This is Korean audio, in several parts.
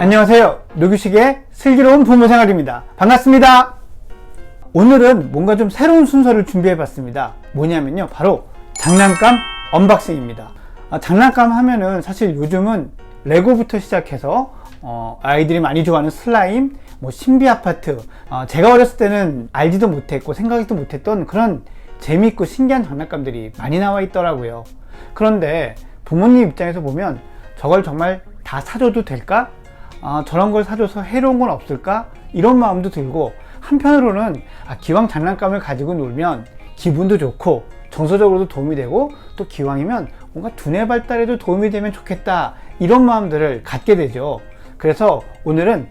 안녕하세요. 노규식의 슬기로운 부모생활입니다. 반갑습니다. 오늘은 뭔가 좀 새로운 순서를 준비해 봤습니다. 뭐냐면요, 바로 장난감 언박싱입니다. 장난감 하면은 사실 요즘은 레고부터 시작해서 아이들이 많이 좋아하는 슬라임, 신비 아파트, 제가 어렸을 때는 알지도 못했고 생각지도 못했던 그런 재미있고 신기한 장난감들이 많이 나와 있더라고요. 그런데 부모님 입장에서 보면 저걸 정말 다 사줘도 될까? 저런 걸 사줘서 해로운 건 없을까? 이런 마음도 들고, 한편으로는 기왕 장난감을 가지고 놀면 기분도 좋고 정서적으로도 도움이 되고, 또 기왕이면 뭔가 두뇌 발달에도 도움이 되면 좋겠다, 이런 마음들을 갖게 되죠. 그래서 오늘은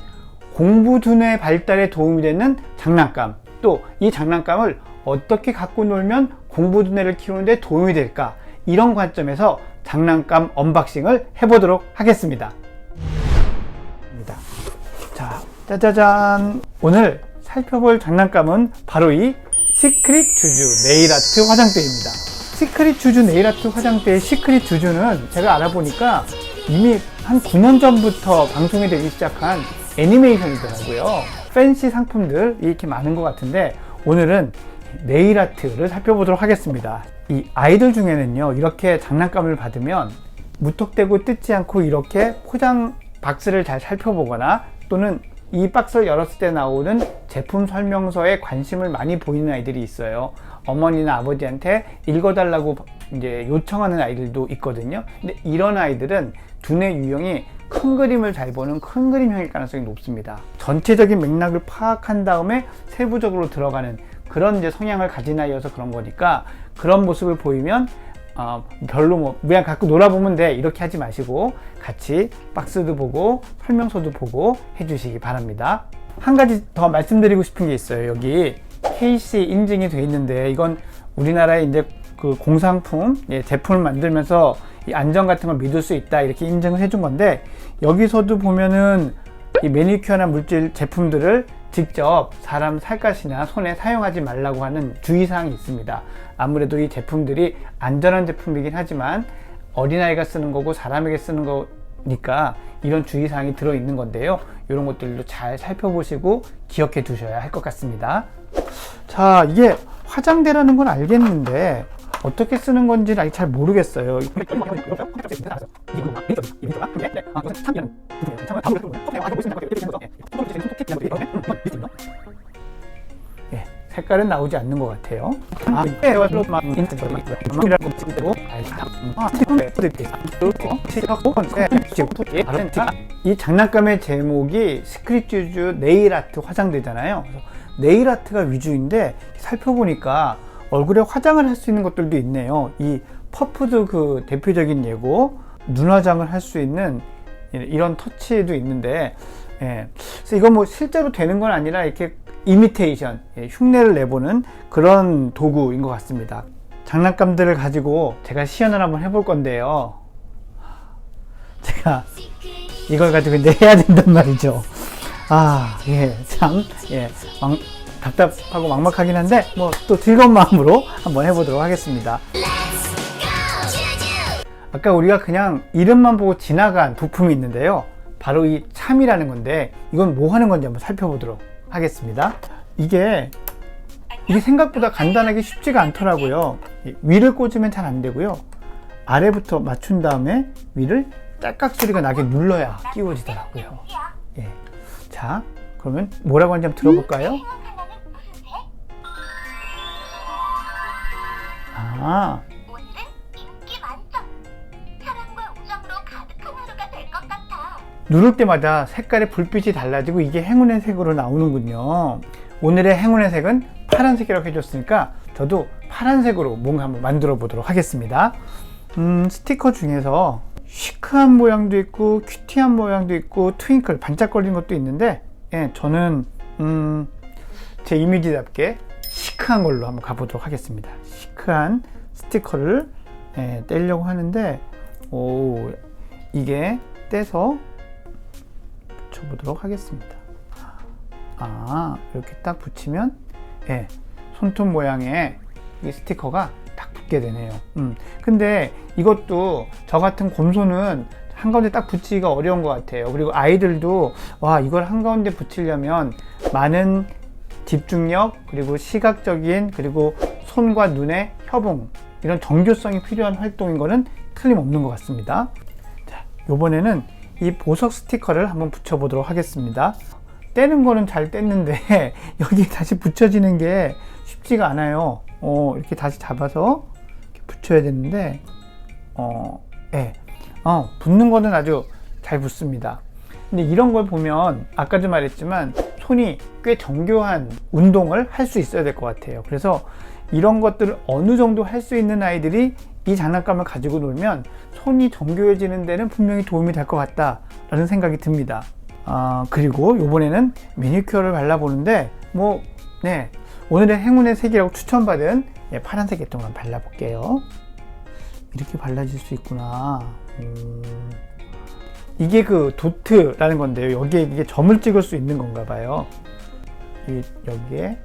공부 두뇌 발달에 도움이 되는 장난감, 또 이 장난감을 어떻게 갖고 놀면 공부 두뇌를 키우는데 도움이 될까, 이런 관점에서 장난감 언박싱을 해보도록 하겠습니다. 자, 짜자잔! 오늘 살펴볼 장난감은 바로 이 시크릿 주주 네일아트 화장대입니다. 시크릿 주주 네일아트 화장대의 시크릿 주주는 제가 알아보니까 이미 한 9년 전부터 방송이 되기 시작한 애니메이션이더라고요. 팬시 상품들 이렇게 많은 것 같은데, 오늘은 네일아트를 살펴보도록 하겠습니다. 이 아이들 중에는요, 이렇게 장난감을 받으면 무턱대고 뜯지 않고 이렇게 포장 박스를 잘 살펴보거나, 또는 이 박스를 열었을 때 나오는 제품 설명서에 관심을 많이 보이는 아이들이 있어요. 어머니나 아버지한테 읽어달라고 이제 요청하는 아이들도 있거든요. 근데 이런 아이들은 두뇌 유형이 큰 그림을 잘 보는 큰 그림형일 가능성이 높습니다. 전체적인 맥락을 파악한 다음에 세부적으로 들어가는 그런 이제 성향을 가진 아이여서 그런 거니까, 그런 모습을 보이면 별로 그냥 갖고 놀아보면 돼, 이렇게 하지 마시고 같이 박스도 보고 설명서도 보고 해주시기 바랍니다. 한 가지 더 말씀드리고 싶은 게 있어요. 여기 KC 인증이 돼 있는데, 이건 우리나라의 이제 그 공산품, 제품을 만들면서 이 안전 같은 걸 믿을 수 있다, 이렇게 인증을 해준 건데, 여기서도 보면은 이 매니큐어나 물질 제품들을 직접 사람 살갗이나 손에 사용하지 말라고 하는 주의사항이 있습니다. 아무래도 이 제품들이 안전한 제품이긴 하지만 어린아이가 쓰는 거고 사람에게 쓰는 거니까 이런 주의사항이 들어있는 건데요. 이런 것들도 잘 살펴보시고 기억해 두셔야 할 것 같습니다. 자, 이게 화장대라는 건 알겠는데 어떻게 쓰는 건지 아직 잘 모르겠어요. 색깔은 나오지 않는 것 같아요. 이 장난감의 제목이 시크릿 주주 네일 아트 화장대잖아요. 네일 아트가 위주인데 살펴보니까 얼굴에 화장을 할 수 있는 것들도 있네요. 이 퍼프도 그 대표적인 예고, 눈화장을 할 수 있는 이런 터치도 있는데, 그래서 이건 실제로 되는 건 아니라 이렇게 이미테이션, 흉내를 내보는 그런 도구인 것 같습니다. 장난감들을 가지고 제가 시연을 한번 해볼 건데요. 제가 이걸 가지고 이제 해야 된단 말이죠. 참, 답답하고 막막하긴 한데, 또 즐거운 마음으로 한번 해보도록 하겠습니다. 아까 우리가 그냥 이름만 보고 지나간 부품이 있는데요. 바로 이 참이라는 건데, 이건 뭐 하는 건지 한번 살펴보도록 하겠습니다. 이게 생각보다 간단하게 쉽지가 않더라고요. 위를 꽂으면 잘 안 되고요. 아래부터 맞춘 다음에 위를 딸깍 소리가 나게 눌러야 끼워지더라고요. 자, 그러면 뭐라고 하는지 한번 들어볼까요? 오늘은 인기 만점, 사랑과 우정으로 가득한 하루가 될 것 같아. 누를 때마다 색깔의 불빛이 달라지고 이게 행운의 색으로 나오는군요. 오늘의 행운의 색은 파란색이라고 해줬으니까 저도 파란색으로 뭔가 한번 만들어 보도록 하겠습니다. 스티커 중에서 시크한 모양도 있고 큐티한 모양도 있고 트윙클 반짝거리는 것도 있는데, 저는 제 이미지답게 시크한 걸로 한번 가보도록 하겠습니다. 시크한 스티커를 떼려고 하는데, 이게 떼서 붙여보도록 하겠습니다. 이렇게 딱 붙이면 손톱 모양의 이 스티커가 딱 붙게 되네요. 근데 이것도 저 같은 곰손은 한가운데 딱 붙이기가 어려운 것 같아요. 그리고 아이들도 와, 이걸 한가운데 붙이려면 많은 집중력, 그리고 시각적인, 그리고 손과 눈의 협응, 이런 정교성이 필요한 활동인 거는 틀림없는 것 같습니다. 자, 이번에는 이 보석 스티커를 한번 붙여보도록 하겠습니다. 떼는 거는 잘 뗐는데 여기에 다시 붙여지는 게 쉽지가 않아요. 이렇게 다시 잡아서 이렇게 붙여야 되는데 붙는 거는 아주 잘 붙습니다. 근데 이런 걸 보면 아까도 말했지만 손이 꽤 정교한 운동을 할 수 있어야 될 것 같아요. 그래서 이런 것들을 어느 정도 할 수 있는 아이들이 이 장난감을 가지고 놀면 손이 정교해지는 데는 분명히 도움이 될 것 같다라는 생각이 듭니다. 그리고 이번에는 매니큐어를 발라보는데 오늘의 행운의 색이라고 추천받은 파란색 계통을 한번 발라볼게요. 이렇게 발라질 수 있구나. 이게 그 도트라는 건데요. 여기에 이게 점을 찍을 수 있는 건가 봐요. 여기에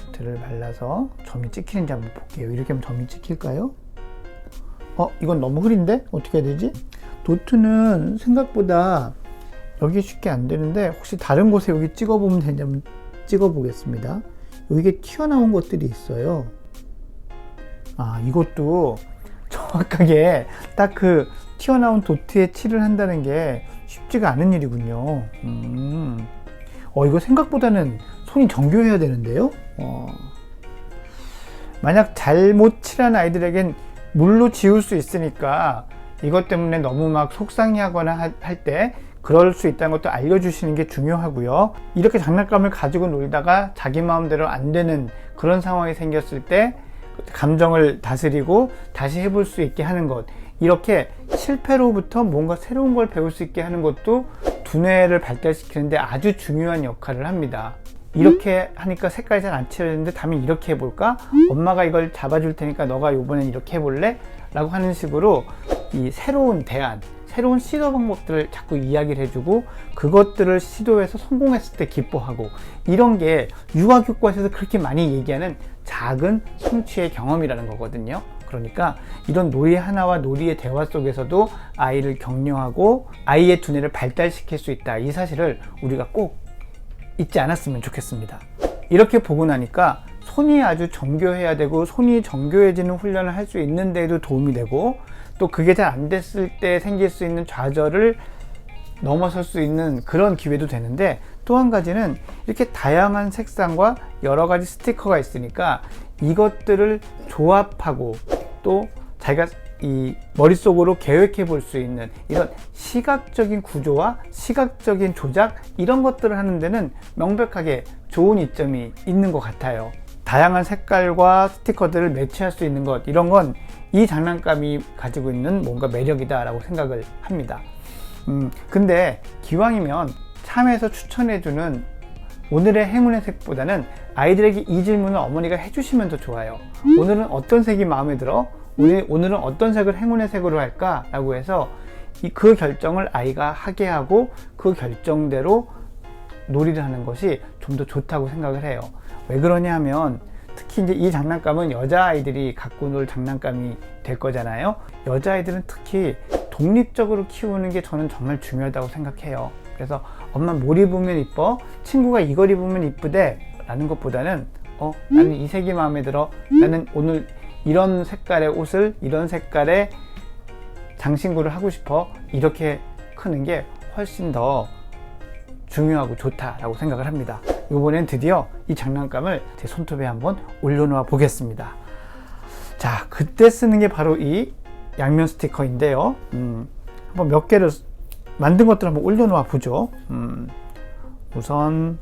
도트를 발라서 점이 찍히는지 한번 볼게요. 이렇게 하면 점이 찍힐까요? 이건 너무 흐린데? 어떻게 해야 되지? 도트는 생각보다 여기 쉽게 안 되는데 혹시 다른 곳에 여기 찍어보면 되는지 한번 찍어보겠습니다. 여기에 튀어나온 것들이 있어요. 이것도 정확하게 딱 그 튀어나온 도트에 칠을 한다는 게 쉽지가 않은 일이군요. 이거 생각보다는 손이 정교해야 되는데요. 만약 잘못 칠한 아이들에겐 물로 지울 수 있으니까 이것 때문에 너무 막 속상해하거나 할 때 그럴 수 있다는 것도 알려주시는 게 중요하고요. 이렇게 장난감을 가지고 놀다가 자기 마음대로 안 되는 그런 상황이 생겼을 때 감정을 다스리고 다시 해볼 수 있게 하는 것, 이렇게 실패로부터 뭔가 새로운 걸 배울 수 있게 하는 것도 두뇌를 발달시키는데 아주 중요한 역할을 합니다. 이렇게 하니까 색깔이 잘 안 칠해지는데 다음에 이렇게 해볼까? 엄마가 이걸 잡아줄 테니까 너가 이번엔 이렇게 해볼래? 라고 하는 식으로 이 새로운 대안, 새로운 시도 방법들을 자꾸 이야기를 해주고 그것들을 시도해서 성공했을 때 기뻐하고, 이런 게 육아교과서에서 그렇게 많이 얘기하는 작은 성취의 경험이라는 거거든요. 그러니까 이런 놀이 하나와 놀이의 대화 속에서도 아이를 격려하고 아이의 두뇌를 발달시킬 수 있다, 이 사실을 우리가 꼭 잊지 않았으면 좋겠습니다. 이렇게 보고 나니까 손이 아주 정교해야 되고 손이 정교해지는 훈련을 할 수 있는 데에도 도움이 되고, 또 그게 잘 안 됐을 때 생길 수 있는 좌절을 넘어설 수 있는 그런 기회도 되는데, 또 한 가지는 이렇게 다양한 색상과 여러 가지 스티커가 있으니까 이것들을 조합하고 또 자기가 이 머릿속으로 계획해 볼 수 있는 이런 시각적인 구조와 시각적인 조작, 이런 것들을 하는 데는 명백하게 좋은 이점이 있는 것 같아요. 다양한 색깔과 스티커들을 매치할 수 있는 것, 이런 건 이 장난감이 가지고 있는 뭔가 매력이다 라고 생각을 합니다. 근데 기왕이면 참에서 추천해주는 오늘의 행운의 색보다는 아이들에게 이 질문을 어머니가 해주시면 더 좋아요. 오늘은 어떤 색이 마음에 들어? 오늘은 어떤 색을 행운의 색으로 할까? 라고 해서 그 결정을 아이가 하게 하고 그 결정대로 놀이를 하는 것이 좀 더 좋다고 생각을 해요. 왜 그러냐 하면 특히 이제 이 장난감은 여자아이들이 갖고 놀 장난감이 될 거잖아요. 여자아이들은 특히 독립적으로 키우는 게 저는 정말 중요하다고 생각해요. 그래서 엄마 뭘 입으면 이뻐? 친구가 이걸 입으면 이쁘대? 라는 것보다는 나는 이 색이 마음에 들어. 나는 오늘 이런 색깔의 옷을, 이런 색깔의 장신구를 하고 싶어. 이렇게 크는 게 훨씬 더 중요하고 좋다라고 생각을 합니다. 이번엔 드디어 이 장난감을 제 손톱에 한번 올려놓아 보겠습니다. 자, 그때 쓰는 게 바로 이 양면 스티커인데요. 한번 몇 개를 만든 것들 한번 올려놓아 보죠. 우선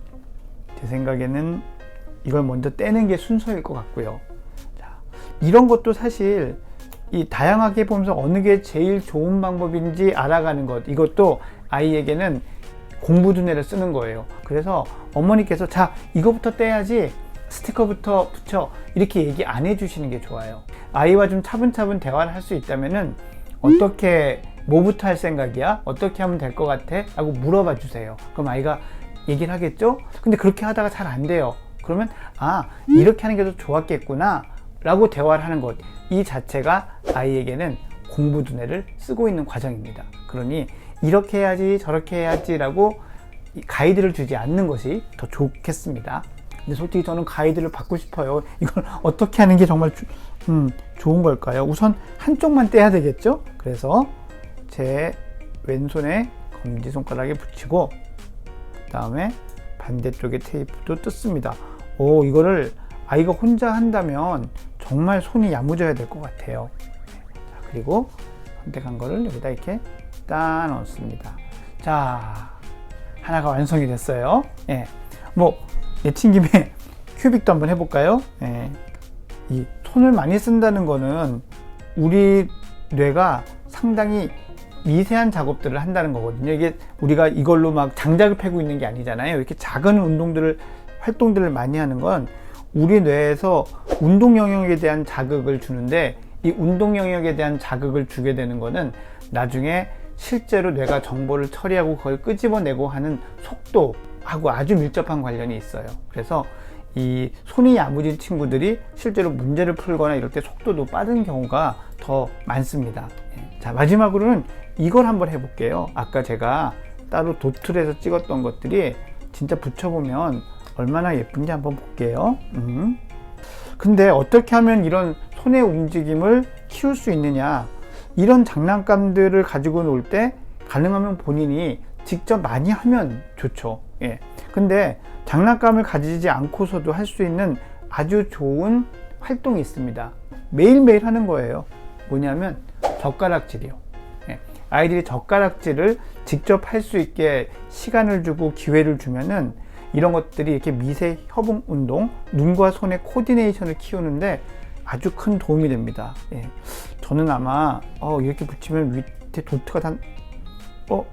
제 생각에는 이걸 먼저 떼는 게 순서일 것 같고요. 자, 이런 것도 사실 이 다양하게 보면서 어느 게 제일 좋은 방법인지 알아가는 것, 이것도 아이에게는 공부 두뇌를 쓰는 거예요. 그래서 어머니께서 자, 이거부터 떼야지, 스티커부터 붙여, 이렇게 얘기 안 해주시는 게 좋아요. 아이와 좀 차분차분 대화를 할 수 있다면은 어떻게, 뭐부터 할 생각이야? 어떻게 하면 될 것 같아? 라고 물어봐 주세요. 그럼 아이가 얘기를 하겠죠? 근데 그렇게 하다가 잘 안 돼요. 그러면 이렇게 하는 게 더 좋았겠구나 라고 대화를 하는 것, 이 자체가 아이에게는 공부 두뇌를 쓰고 있는 과정입니다. 그러니 이렇게 해야지 저렇게 해야지 라고 가이드를 주지 않는 것이 더 좋겠습니다. 근데 솔직히 저는 가이드를 받고 싶어요. 이걸 어떻게 하는 게 정말 좋은 걸까요? 우선 한쪽만 떼야 되겠죠? 그래서 제 왼손에 검지손가락에 붙이고 그 다음에 반대쪽에 테이프도 뜯습니다. 오, 이거를 아이가 혼자 한다면 정말 손이 야무져야 될 것 같아요. 자, 그리고 선택한 거를 여기다 이렇게 딱 넣습니다. 자, 하나가 완성이 됐어요. 예, 뭐 내친 김에 큐빅도 한번 해볼까요? 예, 이 손을 많이 쓴다는 거는 우리 뇌가 상당히 미세한 작업들을 한다는 거거든요. 이게 우리가 이걸로 막 장작을 패고 있는 게 아니잖아요. 이렇게 작은 활동들을 많이 하는 건 우리 뇌에서 운동 영역에 대한 자극을 주는데, 이 운동 영역에 대한 자극을 주게 되는 거는 나중에 실제로 뇌가 정보를 처리하고 그걸 끄집어내고 하는 속도하고 아주 밀접한 관련이 있어요. 그래서 이 손이 야무진 친구들이 실제로 문제를 풀거나 이럴 때 속도도 빠른 경우가 더 많습니다. 자, 마지막으로는 이걸 한번 해볼게요. 아까 제가 따로 도트를 해서 찍었던 것들이 진짜 붙여보면 얼마나 예쁜지 한번 볼게요. 근데 어떻게 하면 이런 손의 움직임을 키울 수 있느냐, 이런 장난감들을 가지고 놀 때 가능하면 본인이 직접 많이 하면 좋죠. 예. 근데 장난감을 가지지 않고서도 할 수 있는 아주 좋은 활동이 있습니다. 매일매일 하는 거예요. 뭐냐면 젓가락질이요. 예. 아이들이 젓가락질을 직접 할 수 있게 시간을 주고 기회를 주면은 이런 것들이 이렇게 미세 협응 운동, 눈과 손의 코디네이션을 키우는데 아주 큰 도움이 됩니다. 예. 저는 아마 이렇게 붙이면 밑에 도트가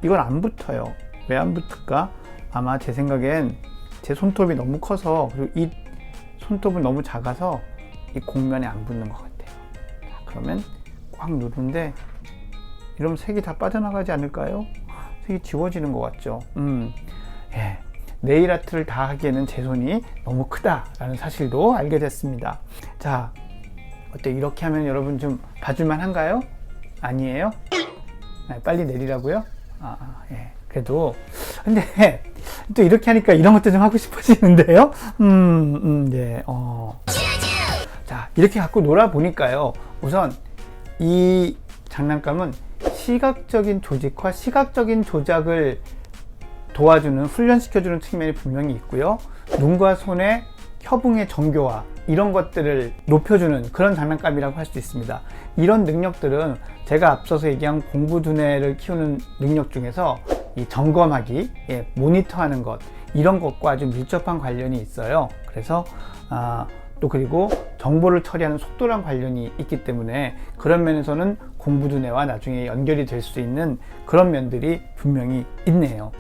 이건 안 붙어요. 왜 안 붙을까? 아마 제 생각엔 제 손톱이 너무 커서, 그리고 이 손톱은 너무 작아서 이 곡면에 안 붙는 것 같아요. 자, 그러면 꽉 누르는데 이러면 색이 다 빠져나가지 않을까요? 색이 지워지는 것 같죠. 예. 네일 아트를 다 하기에는 제 손이 너무 크다라는 사실도 알게 됐습니다. 자, 어때? 이렇게 하면 여러분 좀 봐줄만 한가요? 아니에요? 빨리 내리라고요? 예. 그래도 근데 또 이렇게 하니까 이런 것도 좀 하고 싶어지는데요. 네. 자, 이렇게 갖고 놀아 보니까요. 우선 이 장난감은 시각적인 조직과 시각적인 조작을 도와주는, 훈련시켜주는 측면이 분명히 있고요. 눈과 손의 협응의 정교화, 이런 것들을 높여주는 그런 장난감이라고 할 수 있습니다. 이런 능력들은 제가 앞서서 얘기한 공부 두뇌를 키우는 능력 중에서 이 점검하기, 모니터하는 것, 이런 것과 아주 밀접한 관련이 있어요. 그래서 또 그리고 정보를 처리하는 속도랑 관련이 있기 때문에 그런 면에서는 공부 두뇌와 나중에 연결이 될 수 있는 그런 면들이 분명히 있네요.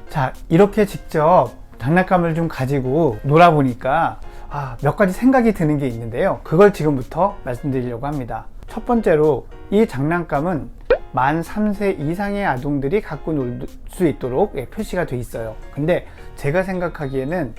자, 이렇게 직접 장난감을 좀 가지고 놀아보니까 몇 가지 생각이 드는 게 있는데요. 그걸 지금부터 말씀드리려고 합니다. 첫 번째로 이 장난감은 만 3세 이상의 아동들이 갖고 놀 수 있도록 표시가 돼 있어요. 근데 제가 생각하기에는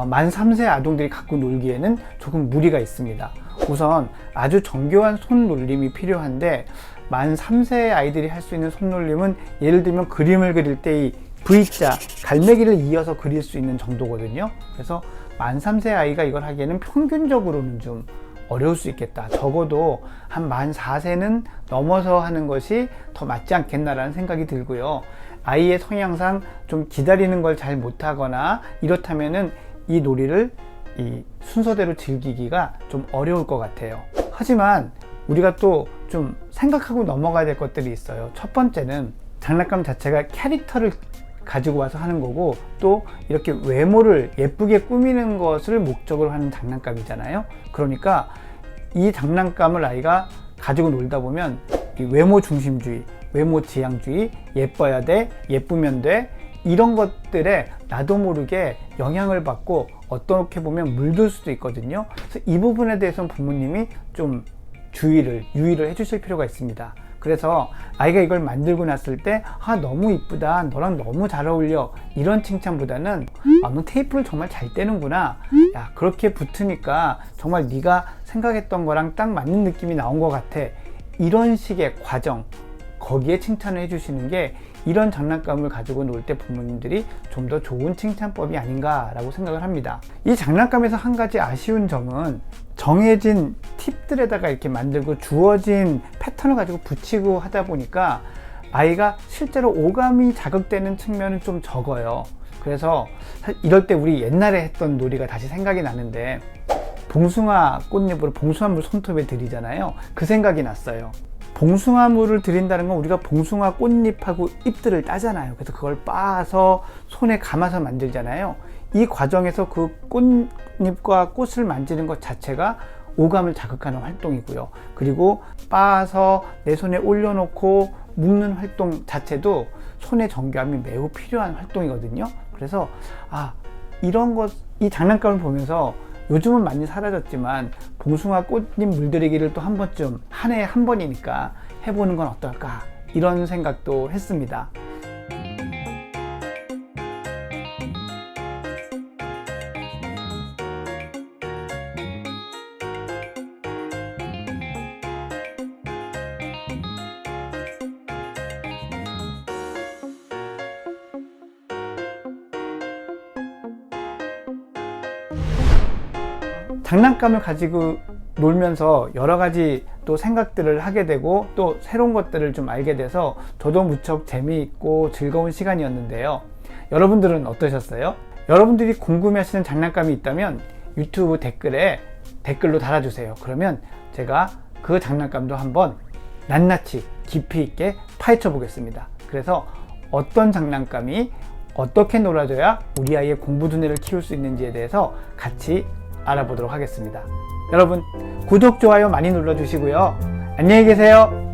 만 3세 아동들이 갖고 놀기에는 조금 무리가 있습니다. 우선 아주 정교한 손놀림이 필요한데, 만 3세 아이들이 할 수 있는 손놀림은 예를 들면 그림을 그릴 때 이 V자, 갈매기를 이어서 그릴 수 있는 정도거든요. 그래서 만 3세 아이가 이걸 하기에는 평균적으로는 좀 어려울 수 있겠다. 적어도 한 만 4세는 넘어서 하는 것이 더 맞지 않겠나라는 생각이 들고요. 아이의 성향상 좀 기다리는 걸 잘 못하거나 이렇다면은 이 놀이를 이 순서대로 즐기기가 좀 어려울 것 같아요. 하지만 우리가 또 좀 생각하고 넘어가야 될 것들이 있어요. 첫 번째는 장난감 자체가 캐릭터를 가지고 와서 하는 거고, 또 이렇게 외모를 예쁘게 꾸미는 것을 목적으로 하는 장난감이잖아요. 그러니까 이 장난감을 아이가 가지고 놀다 보면 이 외모 중심주의, 외모 지향주의, 예뻐야 돼, 예쁘면 돼, 이런 것들에 나도 모르게 영향을 받고 어떻게 보면 물들 수도 있거든요. 그래서 이 부분에 대해서는 부모님이 좀 유의를 해주실 필요가 있습니다. 그래서 아이가 이걸 만들고 났을 때 너무 이쁘다, 너랑 너무 잘 어울려, 이런 칭찬보다는 너 테이프를 정말 잘 떼는구나, 야, 그렇게 붙으니까 정말 네가 생각했던 거랑 딱 맞는 느낌이 나온 것 같아, 이런 식의 과정, 거기에 칭찬을 해주시는 게 이런 장난감을 가지고 놀 때 부모님들이 좀 더 좋은 칭찬법이 아닌가라고 생각을 합니다. 이 장난감에서 한 가지 아쉬운 점은 정해진 팁들에다가 이렇게 만들고 주어진 패턴을 가지고 붙이고 하다 보니까 아이가 실제로 오감이 자극되는 측면은 좀 적어요. 그래서 이럴 때 우리 옛날에 했던 놀이가 다시 생각이 나는데, 봉숭아 꽃잎으로 봉숭아물 손톱에 들이잖아요. 그 생각이 났어요. 봉숭아물을 들인다는 건 우리가 봉숭아 꽃잎하고 잎들을 따잖아요. 그래서 그걸 빻아서 손에 감아서 만들잖아요. 이 과정에서 그 꽃잎과 꽃을 만지는 것 자체가 오감을 자극하는 활동이고요. 그리고 빻아서 내 손에 올려놓고 묶는 활동 자체도 손의 정교함이 매우 필요한 활동이거든요. 그래서 이런 것, 이 장난감을 보면서 요즘은 많이 사라졌지만 봉숭아 꽃잎 물들이기를 또 한 번쯤, 한 해에 한 번이니까 해보는 건 어떨까, 이런 생각도 했습니다. 장난감을 가지고 놀면서 여러 가지 또 생각들을 하게 되고 또 새로운 것들을 좀 알게 돼서 저도 무척 재미있고 즐거운 시간이었는데요. 여러분들은 어떠셨어요? 여러분들이 궁금해하시는 장난감이 있다면 유튜브 댓글에 댓글로 달아주세요. 그러면 제가 그 장난감도 한번 낱낱이 깊이 있게 파헤쳐 보겠습니다. 그래서 어떤 장난감이 어떻게 놀아줘야 우리 아이의 공부 두뇌를 키울 수 있는지에 대해서 같이 알아보도록 하겠습니다. 여러분, 구독, 좋아요 많이 눌러주시고요. 안녕히 계세요.